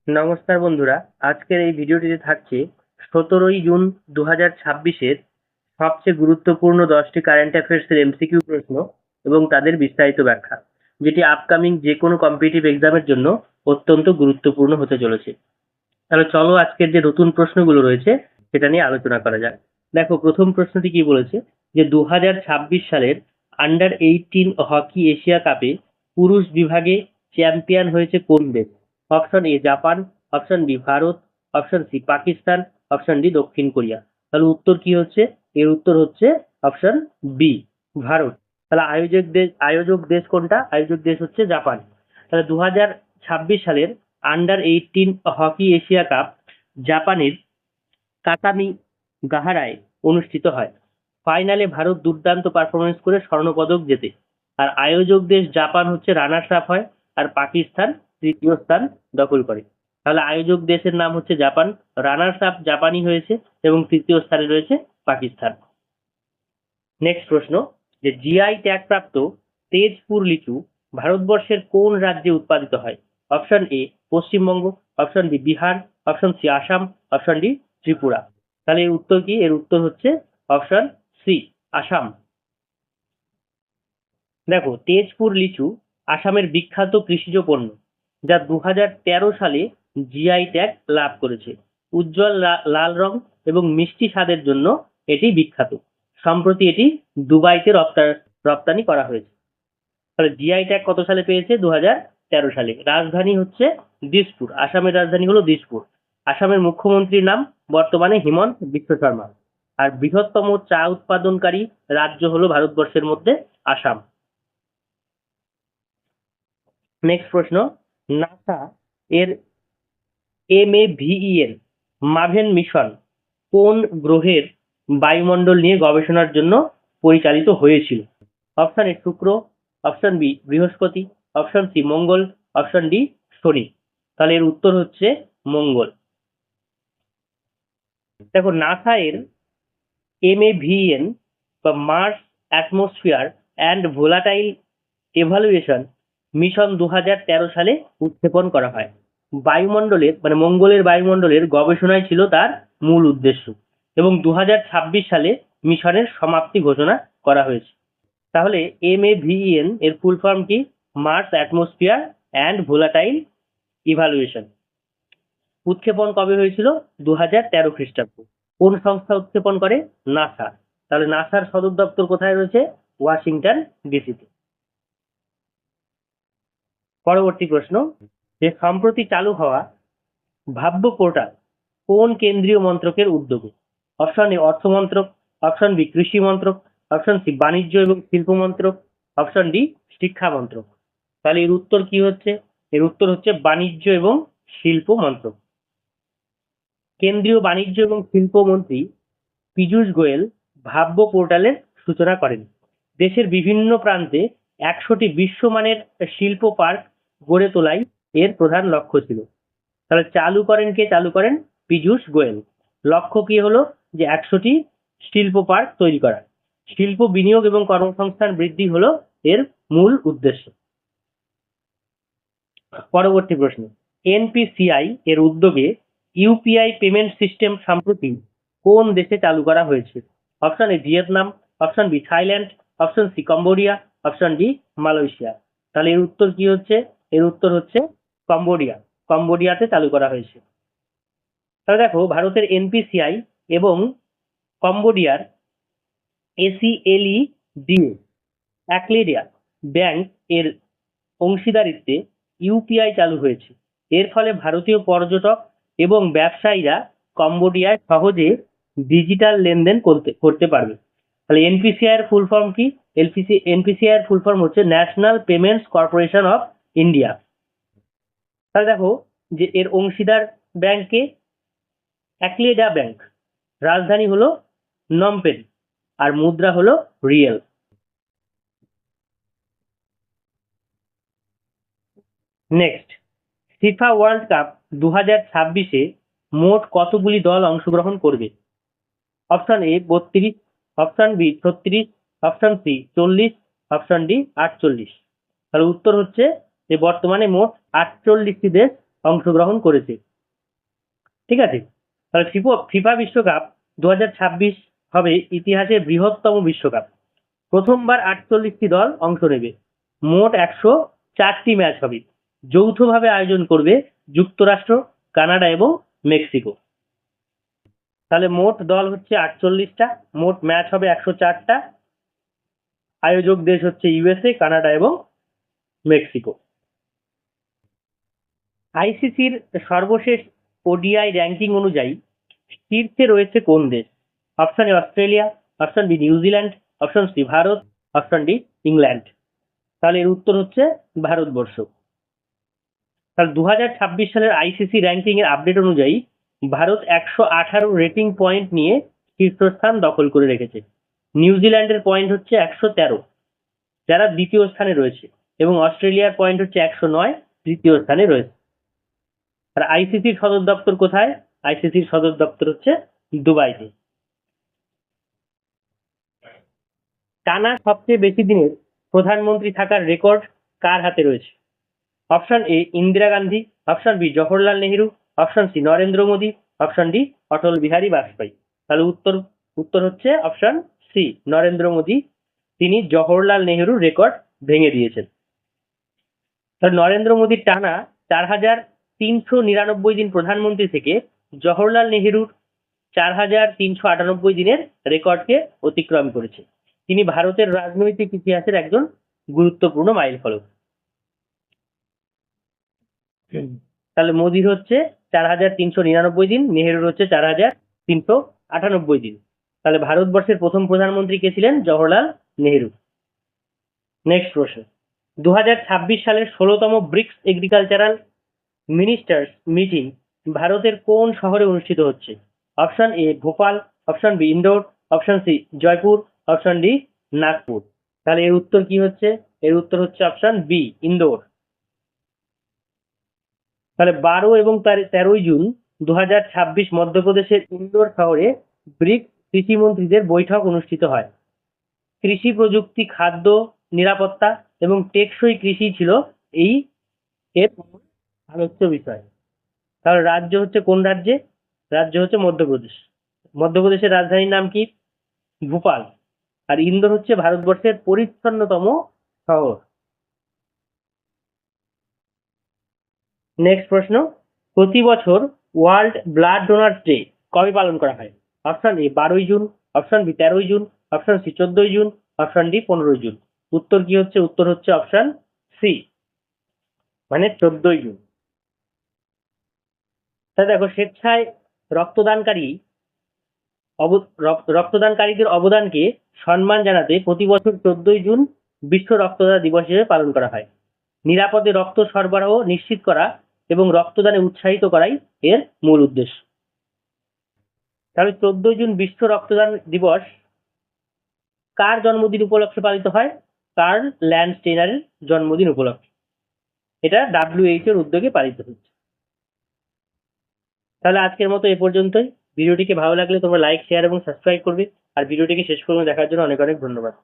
নমস্কার বন্ধুরা, আজকের এই ভিডিওটিতে থাকছে 17ই জুন 2026-এর সবচেয়ে গুরুত্বপূর্ণ 10টি কারেন্ট অ্যাফেয়ার্সের এমসিকিউ প্রশ্ন এবং তাদের বিস্তারিত ব্যাখ্যা, যেটি আপকামিং যে কোনো কম্পিটিটিভ এক্সামের জন্য অত্যন্ত গুরুত্বপূর্ণ হতে চলেছে। তাহলে চলো আজকের যে নতুন প্রশ্নগুলো রয়েছে সেটা নিয়ে আলোচনা করা যাক। দেখো, প্রথম প্রশ্নটি কি বলেছে যে 2026 সালের আন্ডার 18 হকি এশিয়া কাপে পুরুষ বিভাগে চ্যাম্পিয়ন হয়েছে কোন দেশ? Option A Japan, option B Bharat, option C Pakistan, option D দক্ষিণ কোরিয়া। তাহলে উত্তর কি হচ্ছে? এর উত্তর হচ্ছে অপশন বি ভারত। তাহলে আয়োজক দেশ কোনটা? আয়োজক দেশ হচ্ছে জাপান। তাহলে 2026 সালের আন্ডার 18 হকি এশিয়া কাপ জাপানের কাতামি গাহারায় অনুষ্ঠিত হয়। ফাইনালে ভারত দুর্দান্ত পারফরমেন্স করে স্বর্ণপদক জেতে। আর আয়োজক দেশ জাপান হচ্ছে রানার্স আপ হয়, আর পাকিস্তান তৃতীয় স্থান দখল করে। তাহলে আয়োজক দেশের নাম হচ্ছে জাপান, রানার্স আপ জাপানই হয়েছে এবং তৃতীয় স্থানে রয়েছে পাকিস্তান। নেক্সট প্রশ্ন, যে জিআই ট্যাগ প্রাপ্ত তেজপুর লিচু ভারতবর্ষের কোন রাজ্যে উৎপাদিত হয়? Option A Paschimbanga, option B Bihar, option C Assam, option D Tripura. তাহলে এর উত্তর কি? এর উত্তর হচ্ছে অপশন সি আসাম। দেখো, তেজপুর লিচু আসামের বিখ্যাত কৃষিজ পণ্য, যা 2013 সালে জিআই ট্যাগ লাভ করেছে। উজ্জ্বল লাল রং এবং মিষ্টি স্বাদের জন্য এটি বিখ্যাত। সম্প্রতি এটি দুবাইতে রপ্তানি করা হয়েছে। তাহলে জিআই ট্যাগ কত সালে পেয়েছে? 2013 সালে। রাজধানী হচ্ছে দিসপুর, আসামের রাজধানী হলো দিসপুর। আসামের মুখ্যমন্ত্রীর নাম বর্তমানে হিমন্ত বিশ্ব শর্মা। আর বৃহত্তম চা উৎপাদনকারী রাজ্য হলো ভারতবর্ষের মধ্যে আসাম। নেক্সট প্রশ্ন, নাসা এর MAVEN মাভেন মিশন কোন গ্রহের বায়ুমণ্ডল নিয়ে গবেষণার জন্য পরিচালিত হয়েছিল? অপশন এ শুক্র, অপশন বি বৃহস্পতি, অপশন সি মঙ্গল, অপশন ডি শনি। তাহলে এর উত্তর হচ্ছে মঙ্গল। দেখো, নাসা এর MAVEN বা Mars atmosphere and volatile evaluation mission 2013 সালে উৎক্ষেপণ করা হয়। বায়ুমণ্ডলের মানে মঙ্গলের বায়ুমণ্ডলের গবেষণাই ছিল তার মূল উদ্দেশ্য এবং 2026 সালে মিশনের সমাপ্তি ঘোষণা করা হয়েছে। তাহলে MAVEN এর ফুল ফর্ম কি? Mars atmosphere and volatile evaluation. উৎক্ষেপণ কবে হয়েছিল? 2013 খ্রিস্টাব্দ। কোন সংস্থা উৎক্ষেপণ করে? নাসা। তাহলে নাসার সদর দপ্তর কোথায় রয়েছে? ওয়াশিংটন ডিসিতে। পরবর্তী প্রশ্ন, যে সম্প্রতি চালু হওয়া ভাব্য পোর্টাল কোন কেন্দ্রীয় মন্ত্রকের উদ্যোগে? অপশন এ অর্থ মন্ত্রক, অপশন বি কৃষি মন্ত্রক, অপশন সি বাণিজ্য এবং শিল্প মন্ত্রক, অপশন ডি শিক্ষা মন্ত্রক। তাহলে এর উত্তর কি হচ্ছে? এর উত্তর হচ্ছে বাণিজ্য এবং শিল্প মন্ত্রক। কেন্দ্রীয় বাণিজ্য এবং শিল্প মন্ত্রী পীযূষ গোয়েল ভাব্য পোর্টালের সূচনা করেন। দেশের বিভিন্ন প্রান্তে 100টি বিশ্বমানের শিল্প পার্ক গড়ে তোলাই এর প্রধান লক্ষ্য ছিল। তাহলে চালু করেন কে? চালু করেন পীযূষ গোয়েল। লক্ষ্য কি হলো? যে 100টি শিল্প পার্ক তৈরি করা। শিল্প বিনিয়োগ এবং কর্মসংস্থান বৃদ্ধি হলো এর মূল উদ্দেশ্য। পরবর্তী প্রশ্ন, NPCI এর উদ্যোগে ইউপিআই পেমেন্ট সিস্টেম সম্প্রতি কোন দেশে চালু করা হয়েছে? Option A Vietnam, option B Thailand, option C Cambodia, option D Malaysia. তাহলে এর উত্তর কি হচ্ছে? এর উত্তর হচ্ছে কম্বোডিয়া। কম্বোডিয়াতে চালু করা হয়েছে। তাহলে দেখো, ভারতের NPCI এবং কম্বোডিয়ার ACLEDA অ্যাক্লেডিয়া ব্যাংক এর অংশীদারিত্বে ইউপিআই চালু হয়েছে। এর ফলে ভারতীয় পর্যটক এবং ব্যবসায়ীরা কম্বোডিয়ায় সহজে ডিজিটাল লেনদেন করতে পারবে। তাহলে এনপিসিআই এর ফুল ফর্ম কি? এনপিসিআই এর ফুল ফর্ম হচ্ছে national payments corporation of India. তাহলে দেখো, যে এর অংশীদার ব্যাংকে অ্যাক্লেডা ব্যাংক, রাজধানী হলো নমপেন, আর মুদ্রা হলো riel. Next, FIFA World Cup 2026-এ মোট কতগুলি দল অংশগ্রহণ করবে? Option A 32, option B 36, option C 40, option D 48। তাহলে উত্তর হচ্ছে যে বর্তমানে মোট 48টি দেশ অংশগ্রহণ করেছে। ঠিক আছে, তাহলে ফিফা বিশ্বকাপ 2026 হবে ইতিহাসের বৃহত্তম বিশ্বকাপ। প্রথমবার 48টি দল অংশ নেবে। মোট 104টি ম্যাচ হবে। যৌথভাবে আয়োজন করবে যুক্তরাষ্ট্র, কানাডা এবং মেক্সিকো। তাহলে মোট দল হচ্ছে 48টা, মোট ম্যাচ হবে 104টা। আয়োজক দেশ হচ্ছে ইউএসএ, কানাডা এবং মেক্সিকো। আইসিসির সর্বশেষ ওডিআই র্যাঙ্কিং অনুযায়ী শীর্ষে রয়েছে কোন দেশ? Option A Australia, option B New Zealand, option C Bharat, option D England. তাহলে এর উত্তর হচ্ছে ভারতবর্ষ। তাহলে 2026 সালের আইসিসি র্যাঙ্কিং এর আপডেট অনুযায়ী ভারত 118 রেটিং পয়েন্ট নিয়ে শীর্ষস্থান দখল করে রেখেছে। নিউজিল্যান্ডের পয়েন্ট হচ্ছে 113, যারা দ্বিতীয় স্থানে রয়েছে, এবং অস্ট্রেলিয়ার পয়েন্ট হচ্ছে 109, তৃতীয় স্থানে রয়েছে। আর আইসিসির সদর দপ্তর কোথায়? আইসিসির সদর দপ্তর হচ্ছে দুবাইতে। টানা সবচেয়ে বেশি দিনের প্রধানমন্ত্রী থাকার রেকর্ড কার হাতে রয়েছে? Option A Indira Gandhi, option B Jawaharlal Nehru, option C Narendra Modi, option D Atal Bihari Vajpayee. তাহলে উত্তর হচ্ছে অপশন সি নরেন্দ্র মোদী। তিনি জওহরলাল নেহেরুর রেকর্ড ভেঙে দিয়েছেন। তাহলে নরেন্দ্র মোদী টানা 4399 দিন প্রধানমন্ত্রী থেকে জওহরলাল নেহেরুর 4398 দিনের রেকর্ডকে অতিক্রম করেছে। তিনি ভারতের রাজনৈতিক ইতিহাসের একজন গুরুত্বপূর্ণ মাইলফলক। তাহলে মোদির হচ্ছে 4399 দিন, নেহেরুর হচ্ছে 4398 দিন। তাহলে ভারতবর্ষের প্রথম প্রধানমন্ত্রী কে ছিলেন? জওহরলাল নেহেরু। নেক্সট প্রশ্ন, 2026 সালের 16তম ব্রিক্স এগ্রিকালচারাল মিনিস্টার্স মিটিং ভারতের কোন শহরে অনুষ্ঠিত হচ্ছে? Option A Bhopal, option B Indore, option C Jaipur, option D Nagpur. তাহলে এর উত্তর কি হচ্ছে? এর উত্তর হচ্ছে অপশন বি ইন্দোর। তাহলে 12 এবং 13 জুন 2026 মধ্যপ্রদেশের ইন্দোর শহরে ব্রিক্স কৃষিমন্ত্রীদের বৈঠক অনুষ্ঠিত হয়। কৃষি প্রযুক্তি, খাদ্য নিরাপত্তা এবং টেকসই কৃষি ছিল এই এর আলোচ্য বিষয়। তাহলে রাজ্য হচ্ছে কোন রাজ্যে? রাজ্য হচ্ছে মধ্যপ্রদেশ। মধ্যপ্রদেশের রাজধানীর নাম কি? ভোপাল। আর ইন্দোর হচ্ছে ভারতবর্ষের পরিচ্ছন্নতম শহর। নেক্সট প্রশ্ন, প্রতি বছর ওয়ার্ল্ড ব্লাড ডোনার্স ডে কবে পালন করা হয়? Option A 12 June, option B 13 June, option C 14 June, option D 15 June. উত্তর কি হচ্ছে? উত্তর হচ্ছে অপশন সি, মানে 14 জুন। তাহলে দেখো, স্বেচ্ছায় রক্তদানকারী রক্তদানকারীদের অবদানকে সম্মান জানাতে প্রতি বছর 14 জুন বিশ্ব রক্তদাতা দিবস হিসেবে পালন করা হয়। নিরাপদে রক্ত সরবরাহ নিশ্চিত করা এবং রক্তদানে উৎসাহিত করাই এর মূল উদ্দেশ্য। তাহলে 14 জুন বিশ্ব রক্তদান দিবস কার জন্মদিন উপলক্ষে পালিত হয়? কার্ল ল্যান্ডস্টেইনারের জন্মদিন উপলক্ষে। এটা WHO এর উদ্যোগে পালিত হচ্ছে। তাহলে আজকের মতো এ পর্যন্তই। ভিডিওটিকে ভালো লাগলে তোমরা লাইক, শেয়ার এবং সাবস্ক্রাইব করবে। আর ভিডিওটিকে শেষ পর্যন্ত দেখার জন্য অনেক অনেক ধন্যবাদ।